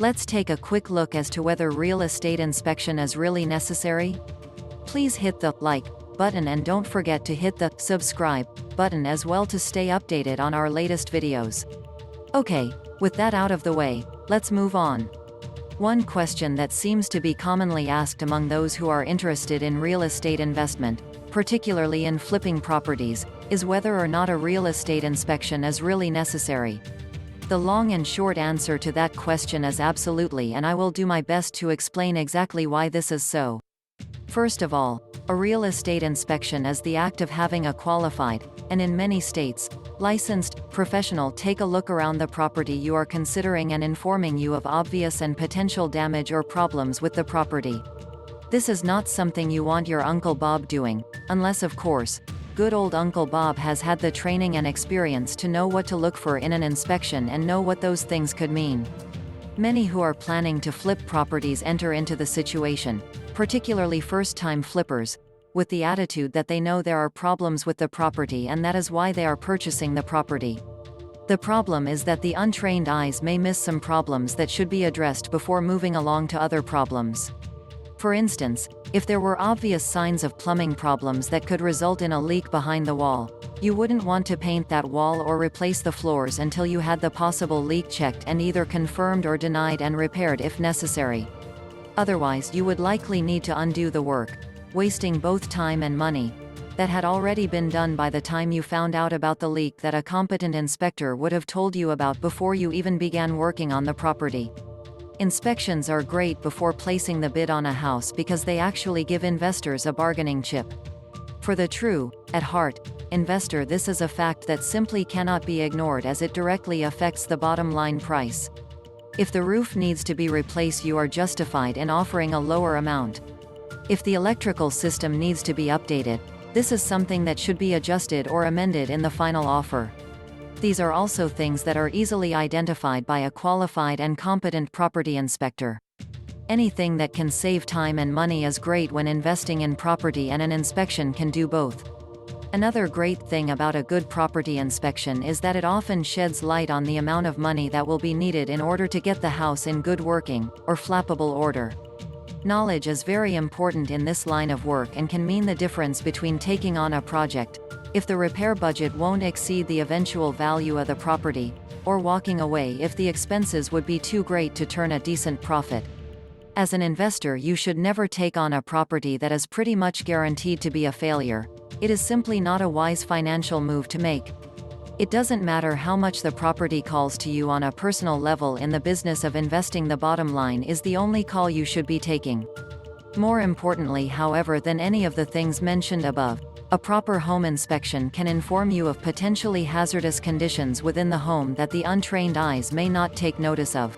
Let's take a quick look as to whether real estate inspection is really necessary. Please hit the like button and don't forget to hit the subscribe button as well to stay updated on our latest videos. Okay, with that out of the way, let's move on. One question that seems to be commonly asked among those who are interested in real estate investment, particularly in flipping properties, is whether or not a real estate inspection is really necessary. The long and short answer to that question is absolutely, and I will do my best to explain exactly why this is so. First of all, a real estate inspection is the act of having a qualified, and in many states, licensed professional take a look around the property you are considering and informing you of obvious and potential damage or problems with the property. This is not something you want your Uncle Bob doing, unless of course, good old Uncle Bob has had the training and experience to know what to look for in an inspection and know what those things could mean. Many who are planning to flip properties enter into the situation, particularly first-time flippers, with the attitude that they know there are problems with the property and that is why they are purchasing the property. The problem is that the untrained eyes may miss some problems that should be addressed before moving along to other problems. For instance, if there were obvious signs of plumbing problems that could result in a leak behind the wall, you wouldn't want to paint that wall or replace the floors until you had the possible leak checked and either confirmed or denied and repaired if necessary. Otherwise, you would likely need to undo the work, wasting both time and money, that had already been done by the time you found out about the leak that a competent inspector would have told you about before you even began working on the property. Inspections are great before placing the bid on a house because they actually give investors a bargaining chip. For the true, at heart, investor, this is a fact that simply cannot be ignored as it directly affects the bottom line price. If the roof needs to be replaced, you are justified in offering a lower amount. If the electrical system needs to be updated, this is something that should be adjusted or amended in the final offer. These are also things that are easily identified by a qualified and competent property inspector. Anything that can save time and money is great when investing in property, and an inspection can do both. Another great thing about a good property inspection is that it often sheds light on the amount of money that will be needed in order to get the house in good working, or flappable order. Knowledge is very important in this line of work and can mean the difference between taking on a project, if the repair budget won't exceed the eventual value of the property, or walking away if the expenses would be too great to turn a decent profit. As an investor, you should never take on a property that is pretty much guaranteed to be a failure. It is simply not a wise financial move to make. It doesn't matter how much the property calls to you on a personal level. In the business of investing, the bottom line is the only call you should be taking. More importantly, however, than any of the things mentioned above, a proper home inspection can inform you of potentially hazardous conditions within the home that the untrained eyes may not take notice of.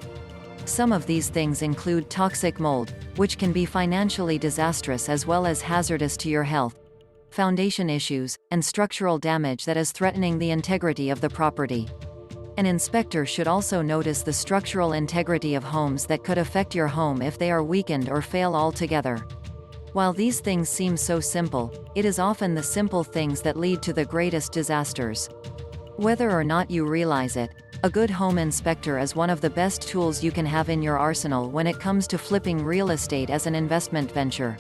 Some of these things include toxic mold, which can be financially disastrous as well as hazardous to your health, foundation issues, and structural damage that is threatening the integrity of the property. An inspector should also notice the structural integrity of homes that could affect your home if they are weakened or fail altogether. While these things seem so simple, it is often the simple things that lead to the greatest disasters. Whether or not you realize it, a good home inspector is one of the best tools you can have in your arsenal when it comes to flipping real estate as an investment venture.